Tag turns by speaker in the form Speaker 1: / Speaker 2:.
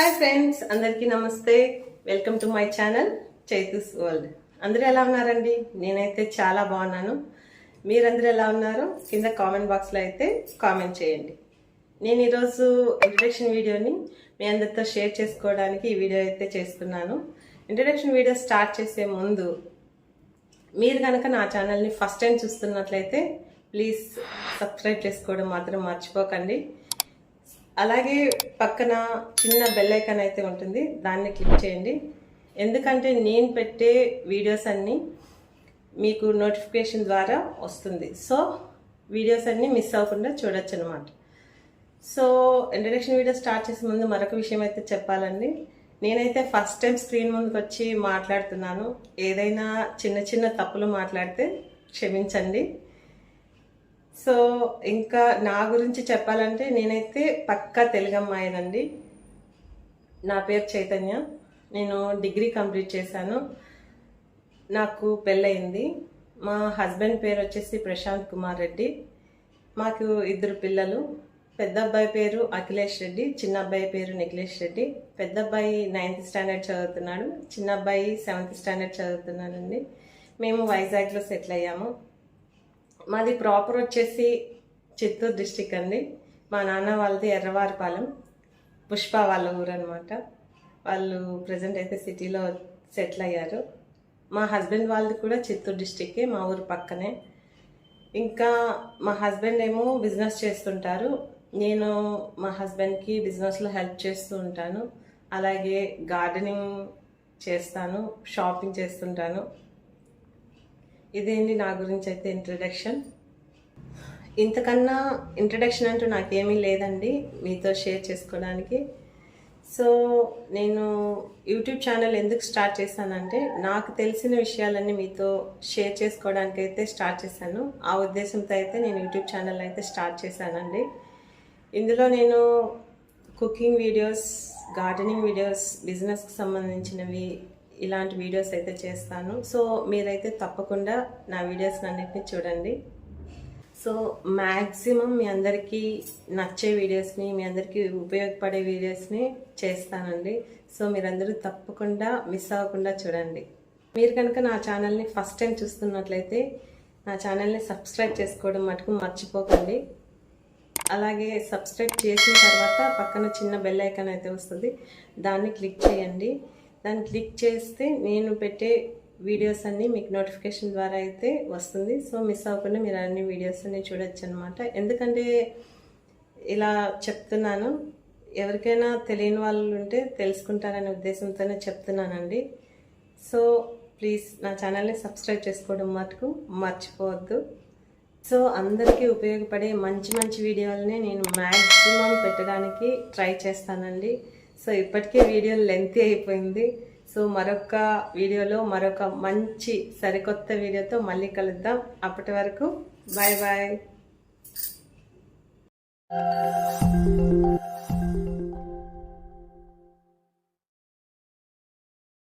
Speaker 1: Hi friends, అందరికీ నమస్తే. Welcome to my channel Chaitu's world. అందరూ ఎలా ఉన్నారండి? నేనైతే చాలా బాగున్నాను. మీరందరూ ఎలా ఉన్నారు? కింద కామెంట్ బాక్స్లో అయితే కామెంట్ చేయండి. నేను ఈరోజు ఇంట్రడక్షన్ వీడియోని మీ అందరితో షేర్ చేసుకోవడానికి ఈ వీడియో అయితే చేస్తున్నాను. ఇంట్రడక్షన్ వీడియో స్టార్ట్ చేసే ముందు మీరు కనుక నా ఛానల్ని ఫస్ట్ టైం చూస్తున్నట్లయితే ప్లీజ్ సబ్స్క్రైబ్ చేసుకోవడం మాత్రం మర్చిపోకండి. అలాగే పక్కన చిన్న బెల్ ఐకాన్ అయితే ఉంటుంది, దాన్ని క్లిక్ చేయండి. ఎందుకంటే నేను పెట్టే వీడియోస్ అన్నీ మీకు నోటిఫికేషన్ ద్వారా వస్తుంది. సో వీడియోస్ అన్నీ మిస్ అవ్వకుండా చూడొచ్చు అనమాట. సో ఇంట్రడక్షన్ వీడియో స్టార్ట్ చేసే ముందు మరొక విషయం అయితే చెప్పాలండి. నేనైతే ఫస్ట్ టైం స్క్రీన్ ముందుకు వచ్చి మాట్లాడుతున్నాను. ఏదైనా చిన్న చిన్న తప్పులు మాట్లాడితే క్షమించండి. సో ఇంకా నా గురించి చెప్పాలంటే నేనైతే పక్కా తెలుగు అమ్మాయినండి. నా పేరు చైతన్య. నేను డిగ్రీ కంప్లీట్ చేశాను. నాకు పెళ్ళయింది. మా హస్బెండ్ పేరు వచ్చేసి ప్రశాంత్ కుమార్ రెడ్డి. మాకు 2 పిల్లలు. పెద్ద అబ్బాయి పేరు అఖిలేష్ రెడ్డి, చిన్న అబ్బాయి పేరు నిఖిలేష్ రెడ్డి. పెద్ద అబ్బాయి 9th స్టాండర్డ్ చదువుతున్నాడు, చిన్న అబ్బాయి 7th స్టాండర్డ్ చదువుతున్నాడండి. మేము వైజాగ్లో సెటిల్ అయ్యాము. మాది ప్రాపర్ వచ్చేసి చిత్తూరు డిస్టిక్ అండి. మా నాన్న వాళ్ళది ఎర్రవారిపాలెం, పుష్ప వాళ్ళ ఊరు అనమాట. వాళ్ళు ప్రజెంట్ అయితే సిటీలో సెటిల్ అయ్యారు. మా హస్బెండ్ వాళ్ళది కూడా చిత్తూరు డిస్టిక్కే, మా ఊరు పక్కనే. ఇంకా మా హస్బెండ్ ఏమో బిజినెస్ చేస్తుంటారు. నేను మా హస్బెండ్కి బిజినెస్లో హెల్ప్ చేస్తూ ఉంటాను. అలాగే గార్డెనింగ్ చేస్తాను, షాపింగ్ చేస్తుంటాను. ఇదేంటి నా గురించి అయితే ఇంట్రడక్షన్. ఇంతకన్నా ఇంట్రడక్షన్ అంటూ నాకేమీ లేదండి మీతో షేర్ చేసుకోవడానికి. సో నేను యూట్యూబ్ ఛానల్ ఎందుకు స్టార్ట్ చేశానంటే నాకు తెలిసిన విషయాలన్నీ మీతో షేర్ చేసుకోవడానికి అయితే స్టార్ట్ చేశాను. ఆ ఉద్దేశంతో అయితే నేను యూట్యూబ్ ఛానల్ అయితే స్టార్ట్ చేశానండి. ఇందులో నేను కుకింగ్ వీడియోస్, గార్డెనింగ్ వీడియోస్, బిజినెస్కి సంబంధించినవి ఇలాంటి వీడియోస్ అయితే చేస్తాను. సో మీరైతే తప్పకుండా నా వీడియోస్ అన్నిటిని చూడండి. సో మ్యాక్సిమం మీ అందరికీ నచ్చే వీడియోస్ని, మీ అందరికీ ఉపయోగపడే వీడియోస్ని చేస్తానండి. సో మీరందరూ తప్పకుండా మిస్ అవ్వకుండా చూడండి. మీరు కనుక నా ఛానల్ని ఫస్ట్ టైం చూస్తున్నట్లయితే నా ఛానల్ని సబ్స్క్రైబ్ చేసుకోవడం మటుకు మర్చిపోకండి. అలాగే సబ్స్క్రైబ్ చేసిన తర్వాత పక్కన చిన్న బెల్ ఐకాన్ అయితే వస్తుంది, దాన్ని క్లిక్ చేయండి. దాన్ని క్లిక్ చేస్తే నేను పెట్టే వీడియోస్ అన్నీ మీకు నోటిఫికేషన్ ద్వారా అయితే వస్తుంది. సో మిస్ అవ్వకుండా మీరు అన్ని వీడియోస్ అన్ని చూడొచ్చు అనమాట. ఎందుకంటే ఇలా చెప్తున్నాను, ఎవరికైనా తెలియని వాళ్ళు ఉంటే తెలుసుకుంటారనే ఉద్దేశంతోనే చెప్తున్నానండి. సో ప్లీజ్ నా ఛానల్ని సబ్స్క్రైబ్ చేసుకోవడం మటుకు మర్చిపోవద్దు. సో అందరికీ ఉపయోగపడే మంచి మంచి వీడియోలని నేను మ్యాక్సిమం పెట్టడానికి ట్రై చేస్తానండి. సో ఇప్పటికే వీడియో లెంతీ అయిపోయింది. సో మరొక వీడియోలో మరొక మంచి సరికొత్త వీడియోతో మళ్ళీ కలుద్దాం. అప్పటి వరకు బాయ్ బాయ్.